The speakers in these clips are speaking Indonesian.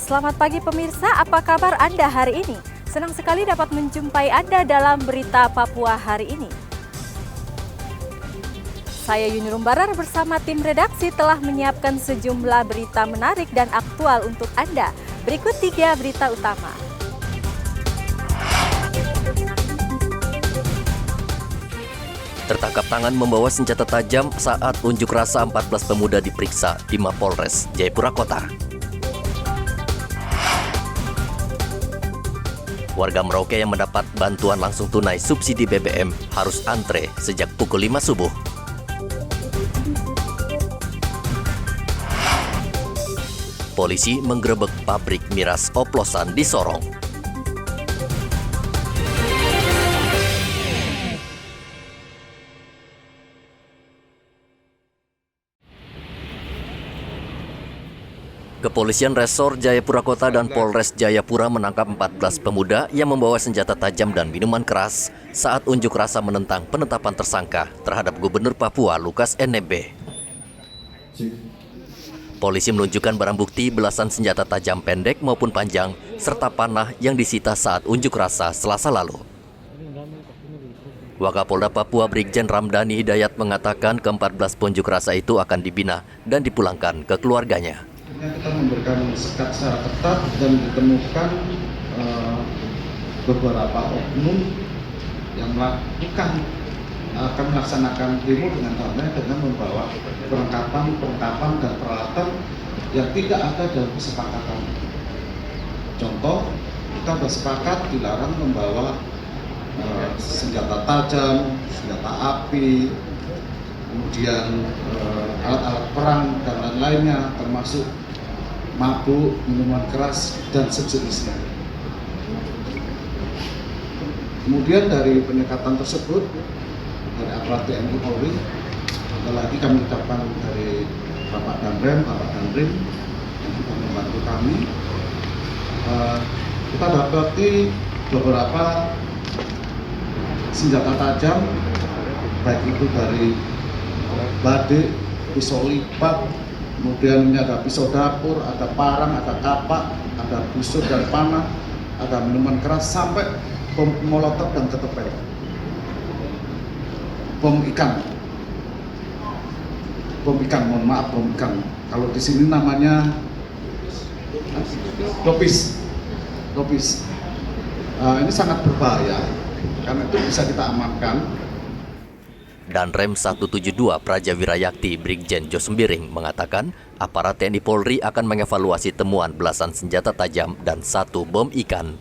Selamat pagi pemirsa, apa kabar Anda hari ini? Senang sekali dapat menjumpai Anda dalam berita Papua hari ini. Saya Yuni Rumbarar bersama tim redaksi telah menyiapkan sejumlah berita menarik dan aktual untuk Anda. Berikut 3 berita utama. Tertangkap tangan membawa senjata tajam saat unjuk rasa 14 pemuda diperiksa di Mapolres Jayapura Kota. Warga Merauke yang mendapat bantuan langsung tunai subsidi BBM harus antre sejak pukul 5 subuh. Polisi menggerebek pabrik miras oplosan di Sorong. Kepolisian Resor Jayapura Kota dan Polres Jayapura menangkap 14 pemuda yang membawa senjata tajam dan minuman keras saat unjuk rasa menentang penetapan tersangka terhadap Gubernur Papua Lukas NMB. Polisi menunjukkan barang bukti belasan senjata tajam pendek maupun panjang serta panah yang disita saat unjuk rasa Selasa lalu. Wakapolda Papua Brigjen Ramdhani Hidayat mengatakan ke-14 pengunjuk rasa itu akan dibina dan dipulangkan ke keluarganya. Kita memberikan sekat secara ketat dan ditemukan beberapa oknum yang akan melaksanakan demo dengan damai dengan membawa perlengkapan dan peralatan yang tidak ada dalam kesepakatan. Contoh, kita bersepakat dilarang membawa senjata tajam, senjata api, kemudian alat-alat perang dan lain-lainnya, termasuk mabuk, minuman keras, dan sejenisnya. Kemudian dari pendekatan tersebut, dari aparat TNI Polri, sekali lagi kami ucapkan dari Bapak Danrem yang juga membantu kami, kita dapati beberapa senjata tajam, baik itu dari badik, pisau lipat, kemudian ini ada pisau dapur, ada parang, ada kapak, ada busur dan panah, ada minuman keras, sampai bom molotov dan ketepel. Bom ikan, mohon maaf, bom ikan. Kalau di sini namanya dopis. Ini sangat berbahaya, karena itu bisa kita amankan. Dan Rem 172 Prajawira Yakti Brigjen Jo Sembiring mengatakan aparat TNI Polri akan mengevaluasi temuan belasan senjata tajam dan 1 bom ikan.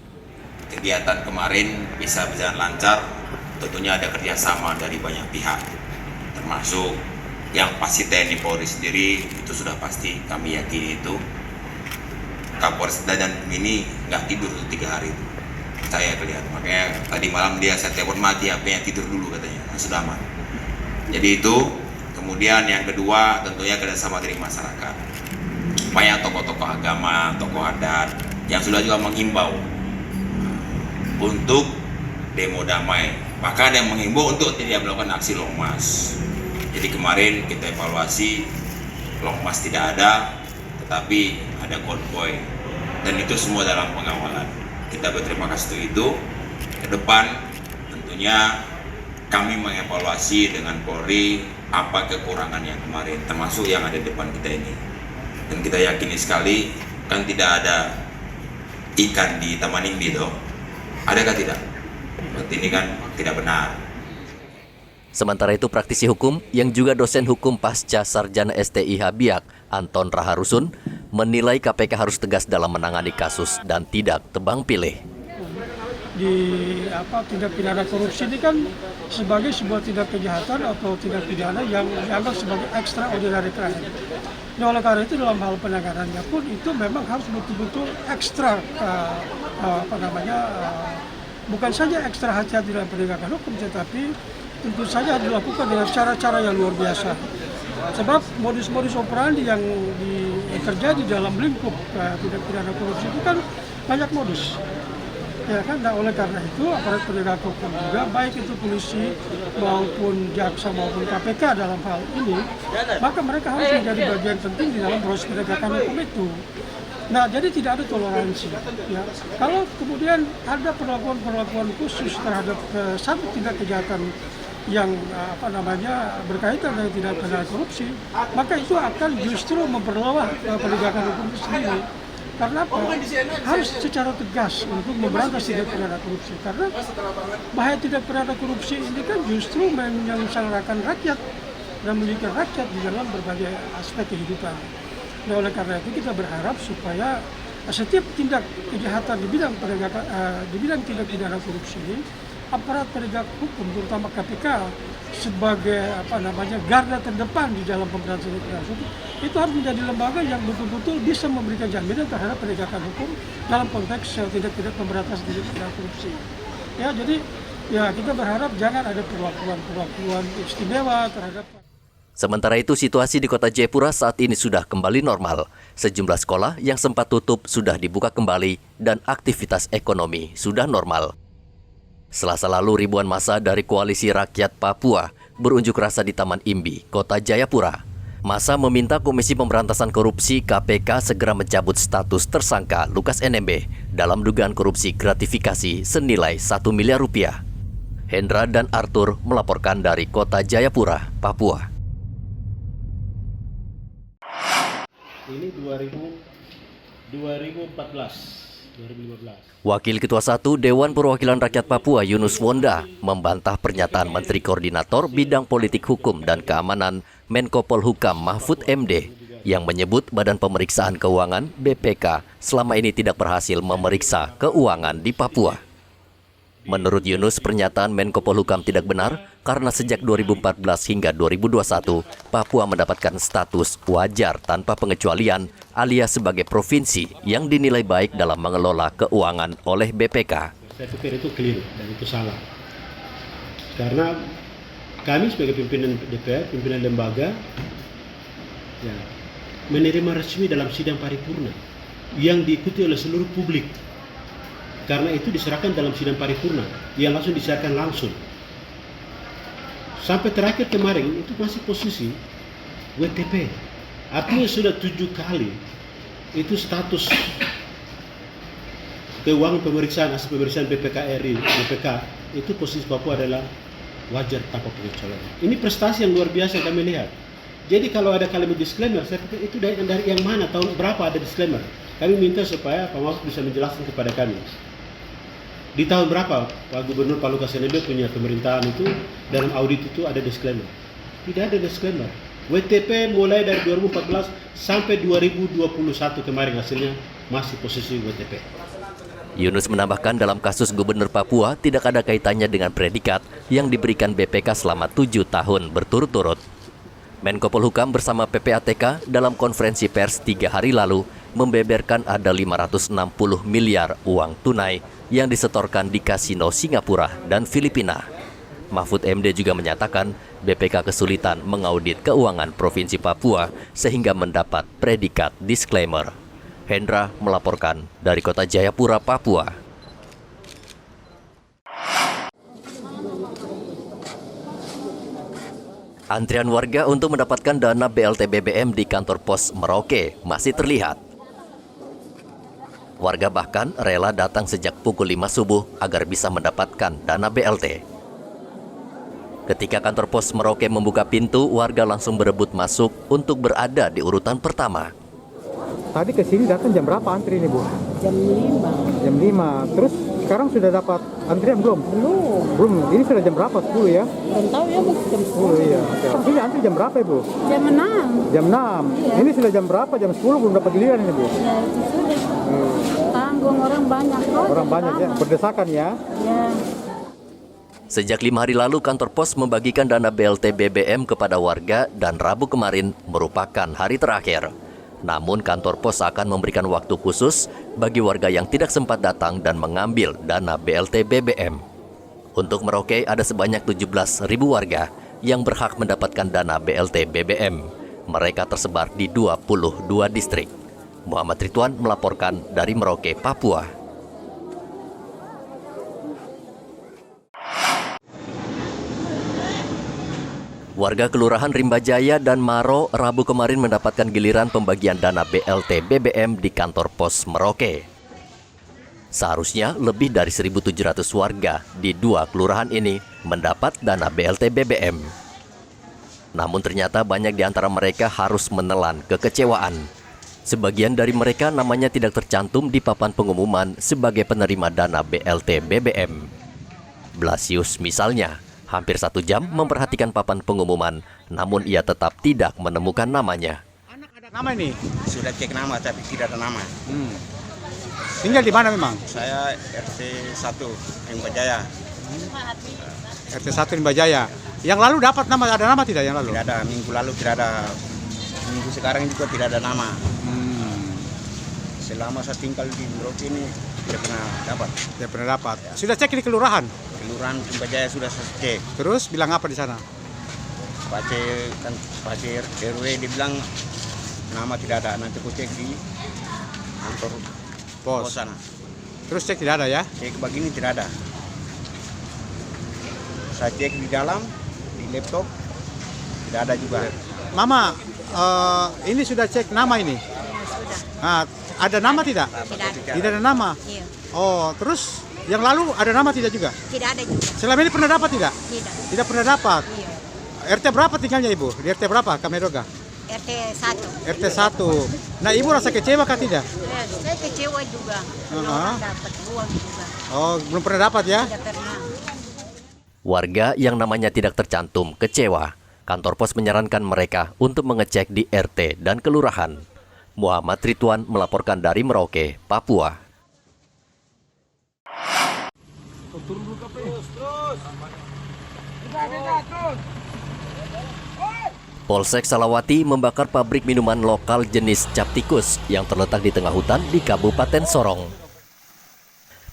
Kegiatan kemarin bisa berjalan lancar, tentunya ada kerjasama dari banyak pihak, termasuk yang pasti TNI Polri sendiri, itu sudah pasti kami yakini itu. Kapolres dan ini nggak tidur 3 hari itu. Saya kelihatan, makanya tadi malam saya telepon mati HP-nya, tidur dulu katanya, sudah aman. Jadi itu, kemudian yang kedua tentunya kerjasama dari masyarakat. Banyak tokoh-tokoh agama, tokoh adat yang sudah juga menghimbau untuk demo damai. Bahkan yang menghimbau untuk tidak melakukan aksi longmas. Jadi kemarin kita evaluasi, longmas tidak ada, tetapi ada konvoy. Dan itu semua dalam pengawalan. Kita berterima kasih untuk itu. Ke depan tentunya kami mengevaluasi dengan Polri apa kekurangan yang kemarin, termasuk yang ada di depan kita ini. Dan kita yakini sekali, kan tidak ada ikan di Taman Imbi toh. Adakah tidak? Berarti ini kan tidak benar. Sementara itu praktisi hukum yang juga dosen hukum pasca sarjana STIH Biak, Anton Raharusun, menilai KPK harus tegas dalam menangani kasus dan tidak tebang pilih. Tindak pidana korupsi ini kan sebagai sebuah tindak kejahatan atau tindak pidana yang dianggap sebagai extraordinary crime. Nah, oleh karena itu dalam hal penanganannya pun itu memang harus betul-betul ekstra bukan saja ekstra hati-hati dalam penegakan hukum, tetapi tentu saja dilakukan dengan cara-cara yang luar biasa. Sebab modus-modus operandi yang terjadi dalam lingkup tindak pidana korupsi itu kan banyak modus. Ya kan, nah oleh karena itu aparat penegak hukum juga, baik itu polisi maupun jaksa maupun KPK dalam hal ini, maka mereka harus menjadi bagian penting di dalam proses penegakan hukum itu. Nah, jadi tidak ada toleransi. Ya. Kalau kemudian ada perlakuan khusus terhadap satu tindak kejahatan yang berkaitan dengan tindak pidana korupsi, maka itu akan justru memperlemah penegakan hukum itu sendiri. Karena apa? Harus secara tegas untuk memberantas tindak pidana korupsi. Karena bahaya tindak pidana korupsi ini kan justru menyengsarakan rakyat dan merugikan rakyat di dalam berbagai aspek kehidupan. Nah, oleh karena itu kita berharap supaya setiap tindak kejahatan di bidang tindak pidana korupsi ini, aparat penegak hukum terutama KPK sebagai garda terdepan di dalam pemberantasan tindak pidana korupsi itu harus menjadi lembaga yang betul-betul bisa memberikan jaminan terhadap penegakan hukum dalam konteks tindak-tindak pemberantasan tindak pidana korupsi. Ya, jadi ya kita berharap jangan ada perlakuan istimewa terhadap. Sementara itu, situasi di kota Jayapura saat ini sudah kembali normal. Sejumlah sekolah yang sempat tutup sudah dibuka kembali dan aktivitas ekonomi sudah normal. Selasa lalu, ribuan massa dari Koalisi Rakyat Papua berunjuk rasa di Taman Imbi, kota Jayapura. Massa meminta Komisi Pemberantasan Korupsi KPK segera mencabut status tersangka Lukas NMB dalam dugaan korupsi gratifikasi senilai 1 miliar rupiah. Hendra dan Arthur melaporkan dari kota Jayapura, Papua. Ini 2015. Wakil Ketua 1 Dewan Perwakilan Rakyat Papua Yunus Wonda membantah pernyataan Menteri Koordinator Bidang Politik Hukum dan Keamanan Menko Polhukam Mahfud MD yang menyebut Badan Pemeriksaan Keuangan BPK selama ini tidak berhasil memeriksa keuangan di Papua. Menurut Yunus, pernyataan Menko Polhukam tidak benar karena sejak 2014 hingga 2021, Papua mendapatkan status wajar tanpa pengecualian alias sebagai provinsi yang dinilai baik dalam mengelola keuangan oleh BPK. Saya pikir itu keliru dan itu salah. Karena kami sebagai pimpinan DPR, pimpinan lembaga, ya, menerima resmi dalam sidang paripurna yang diikuti oleh seluruh publik. Karena itu diserahkan dalam sidang paripurna yang langsung disiarkan langsung. Sampai terakhir kemarin itu masih posisi WTP. Artinya sudah 7 kali itu status keuangan pemeriksaan hasil pemeriksaan BPK itu posisi Papua adalah wajar tanpa pengecualian. Ini prestasi yang luar biasa yang kami lihat. Jadi kalau ada kalimat disclaimer, saya pikir itu dari yang mana, tahun berapa ada disclaimer. Kami minta supaya Pak Mahfud bisa menjelaskan kepada kami. Di tahun berapa Pak Gubernur Pak Lukas NMB punya pemerintahan itu, dalam audit itu ada disclaimer. Tidak ada disclaimer. WTP mulai dari 2014 sampai 2021 kemarin hasilnya masih posisi WTP. Yunus menambahkan dalam kasus Gubernur Papua tidak ada kaitannya dengan predikat yang diberikan BPK selama 7 tahun berturut-turut. Menko Polhukam bersama PPATK dalam konferensi pers 3 hari lalu membeberkan ada 560 miliar uang tunai yang disetorkan di kasino Singapura dan Filipina. Mahfud MD juga menyatakan BPK kesulitan mengaudit keuangan Provinsi Papua sehingga mendapat predikat disclaimer. Hendra melaporkan dari kota Jayapura, Papua. Antrian warga untuk mendapatkan dana BLT BBM di kantor pos Merauke masih terlihat. Warga bahkan rela datang sejak pukul 5 subuh agar bisa mendapatkan dana BLT. Ketika kantor pos Merauke membuka pintu, warga langsung berebut masuk untuk berada di urutan pertama. Tadi ke sini datang jam berapa antri ini, Bu? Jam 5. Jam 5. Terus sekarang sudah dapat antrian belum? Belum. Ini sudah jam berapa? 10 ya? Belum tahu ya, masih jam 10. 10 iya. Oke. Ini antri jam berapa, Ibu? Jam 6. Jam 6. Iya. Ini sudah jam berapa? Jam 10 belum dapat giliran ini, Bu? Ya, itu sudah. Tanggung orang banyak kok. Orang banyak ya, berdesakan ya? Ya. Sejak 5 hari lalu, kantor pos membagikan dana BLT BBM kepada warga dan Rabu kemarin merupakan hari terakhir. Namun kantor pos akan memberikan waktu khusus bagi warga yang tidak sempat datang dan mengambil dana BLT BBM. Untuk Merauke ada sebanyak 17.000 warga yang berhak mendapatkan dana BLT BBM. Mereka tersebar di 22 distrik. Muhammad Ridwan melaporkan dari Merauke, Papua. Warga Kelurahan Rimba Jaya dan Maro Rabu kemarin mendapatkan giliran pembagian dana BLT BBM di kantor pos Merauke. Seharusnya lebih dari 1.700 warga di 2 kelurahan ini mendapat dana BLT BBM. Namun ternyata banyak di antara mereka harus menelan kekecewaan. Sebagian dari mereka namanya tidak tercantum di papan pengumuman sebagai penerima dana BLT BBM. Blasius misalnya, hampir 1 jam memperhatikan papan pengumuman, namun ia tetap tidak menemukan namanya. Nama ini? Sudah cek nama tapi tidak ada nama. Tinggal di mana memang? Saya RT 1 Rimba Jaya. RT 1 Rimba Jaya. Yang lalu dapat nama, ada nama tidak yang lalu? Tidak ada, minggu lalu tidak ada. Minggu sekarang juga tidak ada nama. Selama saya tinggal di Merauke ini tidak pernah dapat. Tidak pernah dapat. Sudah cek di kelurahan? Kelurahan Rimba Jaya sudah saya cek. Terus bilang apa di sana? Pak RW dibilang nama tidak ada. Nanti aku cek di kantor pos sana. Terus cek tidak ada ya? Cek begini tidak ada. Saya cek di dalam, di laptop, tidak ada juga. Mama, ini sudah cek nama ini? Nah, ada nama tidak? Tidak ada nama? Iya. Oh, terus yang lalu ada nama tidak juga? Tidak ada juga. Selama ini pernah dapat tidak? Tidak. Tidak pernah dapat? Iya. RT berapa tinggalnya Ibu? Di RT berapa, Kamedoga? RT 1. RT 1. Nah, Ibu rasa kecewa kah tidak? Saya kecewa juga. Belum dapat uang juga. Oh, belum pernah dapat ya? Tidak pernah. Warga yang namanya tidak tercantum kecewa. Kantor pos menyarankan mereka untuk mengecek di RT dan kelurahan. Muhammad Ridwan melaporkan dari Merauke, Papua. Polsek Salawati membakar pabrik minuman lokal jenis cap tikus yang terletak di tengah hutan di Kabupaten Sorong.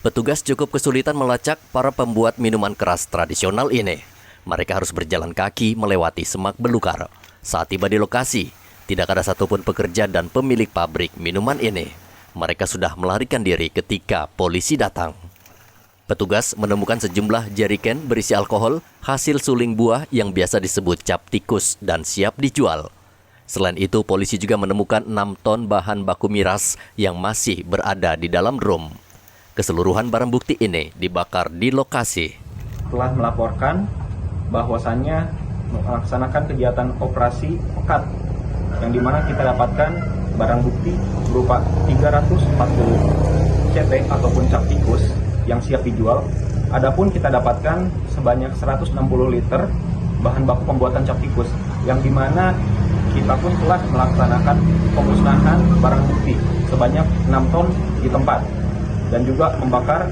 Petugas cukup kesulitan melacak para pembuat minuman keras tradisional ini. Mereka harus berjalan kaki melewati semak belukar. Saat tiba di lokasi, tidak ada satupun pekerja dan pemilik pabrik minuman ini. Mereka sudah melarikan diri ketika polisi datang. Petugas menemukan sejumlah jeriken berisi alkohol hasil suling buah yang biasa disebut cap tikus dan siap dijual. Selain itu, polisi juga menemukan 6 ton bahan baku miras yang masih berada di dalam drum. Keseluruhan barang bukti ini dibakar di lokasi. Telah melaporkan bahwasannya melaksanakan kegiatan operasi pekat yang dimana kita dapatkan barang bukti berupa 340 CT ataupun cap tikus yang siap dijual. Adapun kita dapatkan sebanyak 160 liter bahan baku pembuatan cap tikus yang dimana kita pun telah melaksanakan pemusnahan barang bukti sebanyak 6 ton di tempat dan juga membakar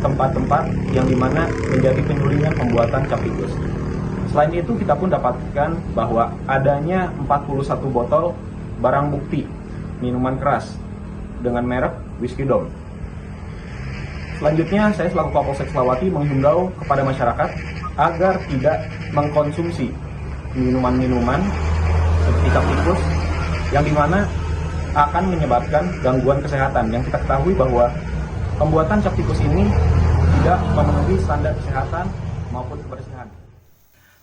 tempat-tempat yang dimana menjadi penyulingan pembuatan cap tikus. Selain itu kita pun dapatkan bahwa adanya 41 botol barang bukti minuman keras dengan merek Whisky Dom. Selanjutnya, saya selaku Kapolsek Salawati menghimbau kepada masyarakat agar tidak mengkonsumsi minuman-minuman seperti cap tikus yang dimana akan menyebabkan gangguan kesehatan. Yang kita ketahui bahwa pembuatan cap tikus ini tidak memenuhi standar kesehatan maupun kebersihan.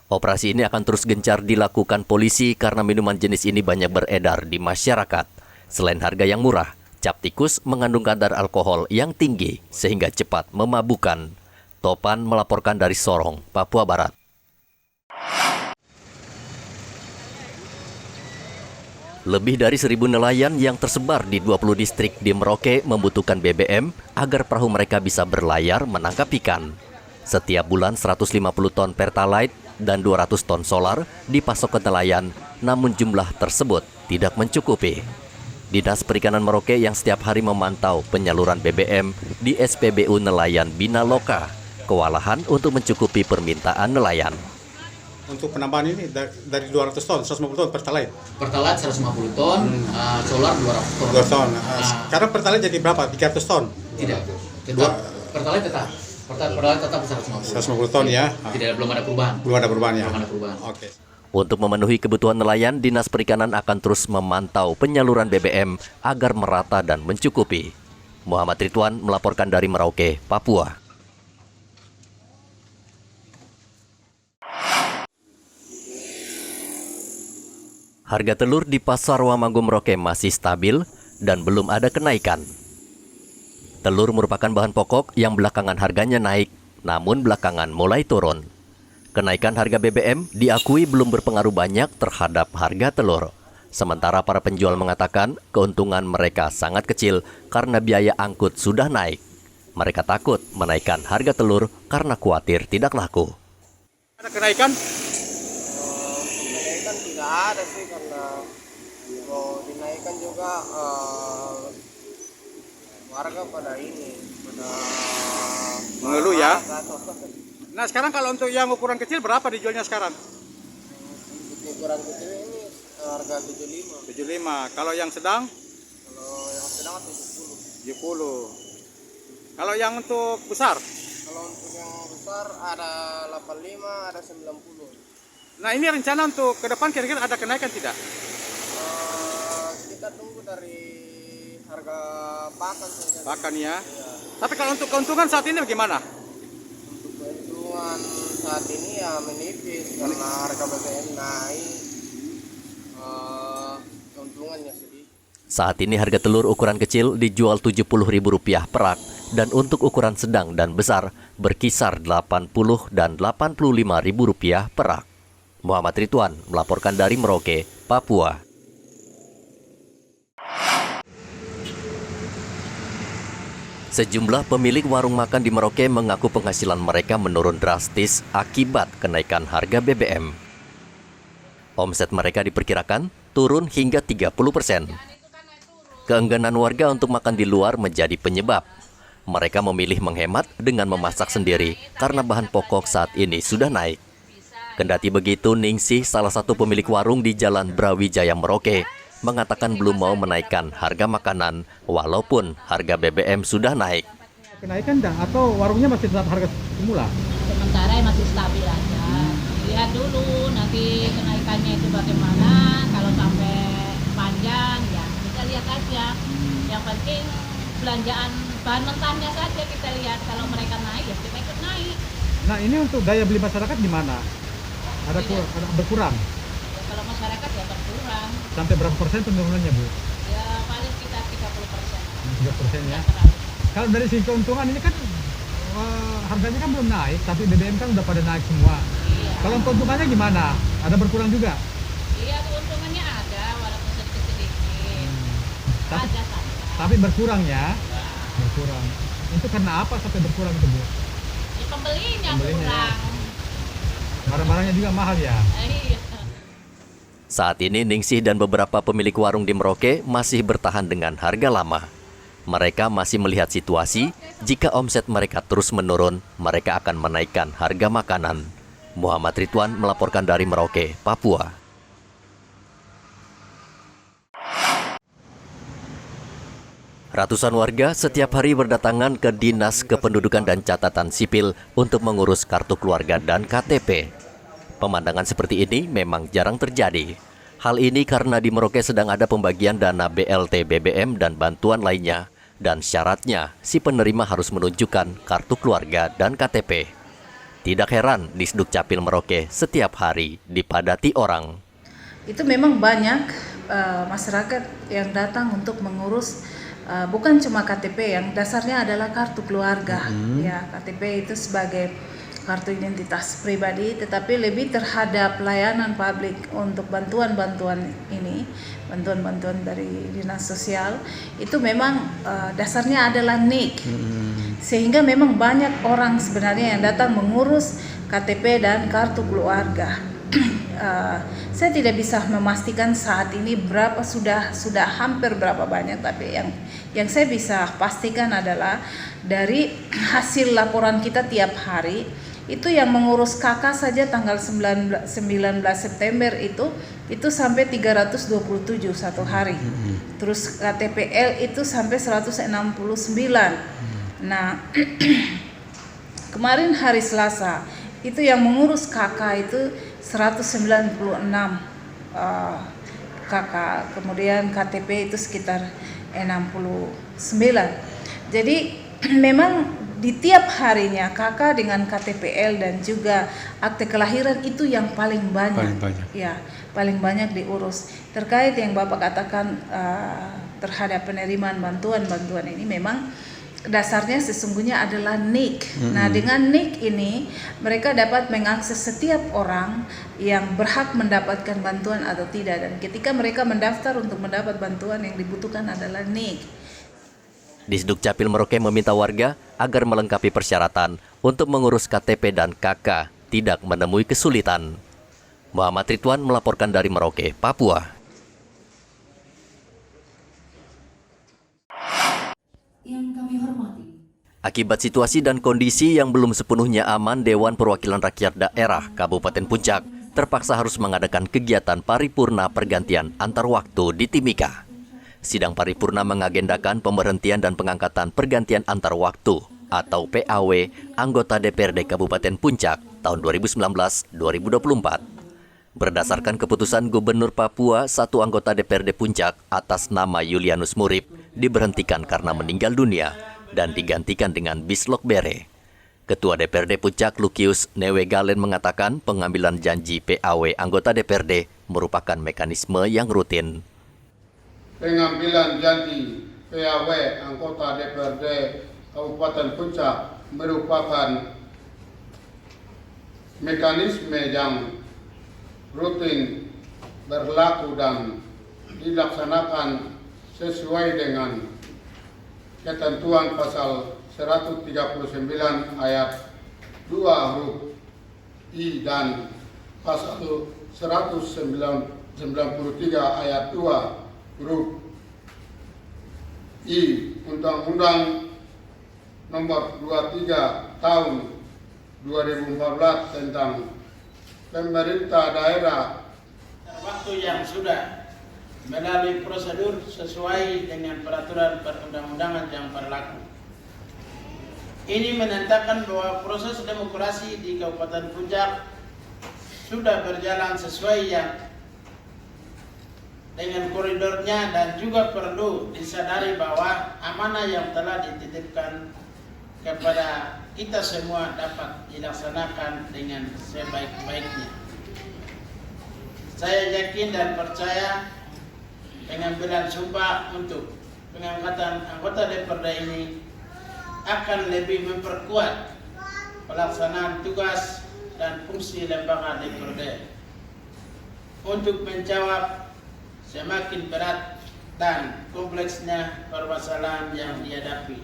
Operasi ini akan terus gencar dilakukan polisi karena minuman jenis ini banyak beredar di masyarakat. Selain harga yang murah, cap tikus mengandung kadar alkohol yang tinggi sehingga cepat memabukkan. Topan melaporkan dari Sorong, Papua Barat. Lebih dari 1.000 nelayan yang tersebar di 20 distrik di Merauke membutuhkan BBM agar perahu mereka bisa berlayar menangkap ikan. Setiap bulan 150 ton Pertalite dan 200 ton solar dipasok ke nelayan, namun jumlah tersebut tidak mencukupi. Dinas Perikanan Merauke yang setiap hari memantau penyaluran BBM di SPBU Nelayan Bina Loka kewalahan untuk mencukupi permintaan nelayan. Untuk penambahan ini dari 200 ton, 150 ton Pertalite. Pertalite 150 ton, solar 200 ton. 200 ton. Sekarang Pertalite jadi berapa? 300 ton? Tidak. Pertalite tetap. Pertalite tetap 150. 150 ton ya. Belum ada perubahan. Belum ada perubahan ya. Belum ada perubahan. Oke. Untuk memenuhi kebutuhan nelayan, Dinas Perikanan akan terus memantau penyaluran BBM agar merata dan mencukupi. Muhammad Ridwan melaporkan dari Merauke, Papua. Harga telur di Pasar Wamanggo Merauke masih stabil dan belum ada kenaikan. Telur merupakan bahan pokok yang belakangan harganya naik, namun belakangan mulai turun. Kenaikan harga BBM diakui belum berpengaruh banyak terhadap harga telur. Sementara para penjual mengatakan keuntungan mereka sangat kecil karena biaya angkut sudah naik. Mereka takut menaikkan harga telur karena khawatir tidak laku. Ada kenaikan? Kenaikan tidak ada sih, karena mau dinaikkan juga warga pada mengeluh ya. Nah sekarang kalau untuk yang ukuran kecil berapa dijualnya sekarang? Untuk ukuran kecil ini harga 75. 75. Kalau yang sedang? Kalau yang sedang 70. 70. Kalau yang untuk besar? Kalau untuk yang besar ada 85, ada 90. Nah ini rencana untuk ke depan kira-kira ada kenaikan tidak? Kita tunggu dari harga pakan saja. Pakan ya. Tapi kalau untuk keuntungan saat ini bagaimana? Untuk keuntungan saat ini ya menipis karena harga BBM naik. Keuntungannya sedikit. Saat ini harga telur ukuran kecil dijual Rp70.000 per rak dan untuk ukuran sedang dan besar berkisar Rp80 dan Rp85.000 per rak. Muhammad Ridwan melaporkan dari Merauke, Papua. Sejumlah pemilik warung makan di Merauke mengaku penghasilan mereka menurun drastis akibat kenaikan harga BBM. Omset mereka diperkirakan turun hingga 30%. Keengganan warga untuk makan di luar menjadi penyebab. Mereka memilih menghemat dengan memasak sendiri karena bahan pokok saat ini sudah naik. Kendati begitu, Ningsih, salah satu pemilik warung di Jalan Brawijaya Merauke, mengatakan belum mau menaikkan harga makanan walaupun harga BBM sudah naik. Kenaikan dah atau warungnya masih tetap harga semula? Sementara masih stabil aja. Lihat dulu nanti kenaikannya itu bagaimana. Kalau sampai panjang ya kita lihat aja. Yang penting belanjaan bahan mentahnya saja kita lihat. Kalau mereka naik ya kita ikut naik. Nah ini untuk daya beli masyarakat gimana? Ada berkurang? Ya, kalau masyarakat ya berkurang. Sampai berapa persen penurunannya Bu? Ya paling sekitar 30%. 30% ya. Kalau dari sisi keuntungan ini kan harganya kan belum naik, tapi BBM kan udah pada naik semua. Iya. Kalau keuntungannya gimana? Ada berkurang juga? Iya, keuntungannya ada walaupun sedikit-sedikit. Tapi berkurang ya? Berkurang. Itu karena apa sampai berkurang itu Bu? Ya, pembelinya kurang. Ya. Barang-barangnya juga mahal ya? Iya. Saat ini Ningsih dan beberapa pemilik warung di Merauke masih bertahan dengan harga lama. Mereka masih melihat situasi, jika omset mereka terus menurun, mereka akan menaikkan harga makanan. Muhammad Ridwan melaporkan dari Merauke, Papua. Ratusan warga setiap hari berdatangan ke Dinas Kependudukan dan Catatan Sipil untuk mengurus kartu keluarga dan KTP. Pemandangan seperti ini memang jarang terjadi. Hal ini karena di Merauke sedang ada pembagian dana BLT BBM dan bantuan lainnya, dan syaratnya si penerima harus menunjukkan kartu keluarga dan KTP. Tidak heran di Sdukcapil Merauke setiap hari dipadati orang. Itu memang banyak masyarakat yang datang untuk mengurus bukan cuma KTP, yang dasarnya adalah kartu keluarga. Ya, KTP itu sebagai kartu identitas pribadi, tetapi lebih terhadap layanan publik untuk bantuan-bantuan ini, bantuan-bantuan dari dinas sosial, itu memang dasarnya adalah NIK. Sehingga memang banyak orang sebenarnya yang datang mengurus KTP dan kartu keluarga. Saya tidak bisa memastikan saat ini berapa sudah hampir berapa banyak, tapi yang saya bisa pastikan adalah dari hasil laporan kita tiap hari itu yang mengurus KK saja tanggal 19 September itu sampai 327 satu hari. Terus KTPL itu sampai 169. Nah, kemarin hari Selasa itu yang mengurus KK itu 196 KK, kemudian KTP itu sekitar 69. Jadi memang di tiap harinya KK dengan KTPL dan juga akte kelahiran itu yang paling banyak. Ya, paling banyak diurus. Terkait yang Bapak katakan terhadap penerimaan bantuan ini memang dasarnya sesungguhnya adalah NIK. Nah, dengan NIK ini mereka dapat mengakses setiap orang yang berhak mendapatkan bantuan atau tidak, dan ketika mereka mendaftar untuk mendapat bantuan yang dibutuhkan adalah NIK. Disduk Capil Merauke meminta warga agar melengkapi persyaratan untuk mengurus KTP dan KK tidak menemui kesulitan. Muhammad Ridwan melaporkan dari Merauke, Papua. Yang kami hormati. Akibat situasi dan kondisi yang belum sepenuhnya aman, Dewan Perwakilan Rakyat Daerah Kabupaten Puncak terpaksa harus mengadakan kegiatan paripurna pergantian antar waktu di Timika. Sidang paripurna mengagendakan pemberhentian dan pengangkatan pergantian antar waktu atau PAW anggota DPRD Kabupaten Puncak tahun 2019-2024. Berdasarkan keputusan Gubernur Papua, satu anggota DPRD Puncak atas nama Julianus Murib diberhentikan karena meninggal dunia dan digantikan dengan Bislok Bere. Ketua DPRD Puncak Lukius Newe Galen mengatakan pengambilan janji PAW anggota DPRD merupakan mekanisme yang rutin. Pengambilan janji PAW anggota DPRD Kabupaten Puncak merupakan mekanisme yang rutin berlaku dan dilaksanakan sesuai dengan ketentuan pasal 139 ayat 2 huruf I dan pasal 193 ayat 2 huruf I Undang-Undang Nomor 23 Tahun 2014 tentang Pemerintah Daerah. Waktu yang sudah melalui prosedur sesuai dengan peraturan perundang-undangan yang berlaku. Ini menandakan bahwa proses demokrasi di Kabupaten Puncak sudah berjalan sesuai yang dengan koridornya, dan juga perlu disadari bahwa amanah yang telah dititipkan kepada kita semua dapat dilaksanakan dengan sebaik-baiknya. Saya yakin dan percaya pengambilan sumpah untuk pengangkatan anggota DPRD ini akan lebih memperkuat pelaksanaan tugas dan fungsi lembaga DPRD untuk menjawab semakin berat dan kompleksnya permasalahan yang dihadapi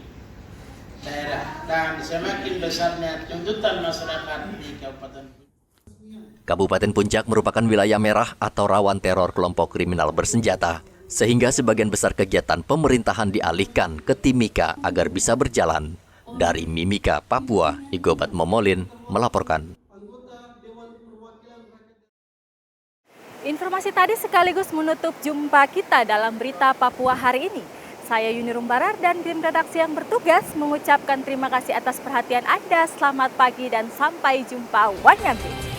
daerah dan semakin besarnya tuntutan masyarakat di Kabupaten Puncak. Kabupaten Puncak merupakan wilayah merah atau rawan teror kelompok kriminal bersenjata, sehingga sebagian besar kegiatan pemerintahan dialihkan ke Timika agar bisa berjalan. Dari Mimika, Papua, Igobat Momolin melaporkan. Informasi tadi sekaligus menutup jumpa kita dalam berita Papua hari ini. Saya Yuni Rumbarar dan tim redaksi yang bertugas mengucapkan terima kasih atas perhatian Anda. Selamat pagi dan sampai jumpa. Wanyambi.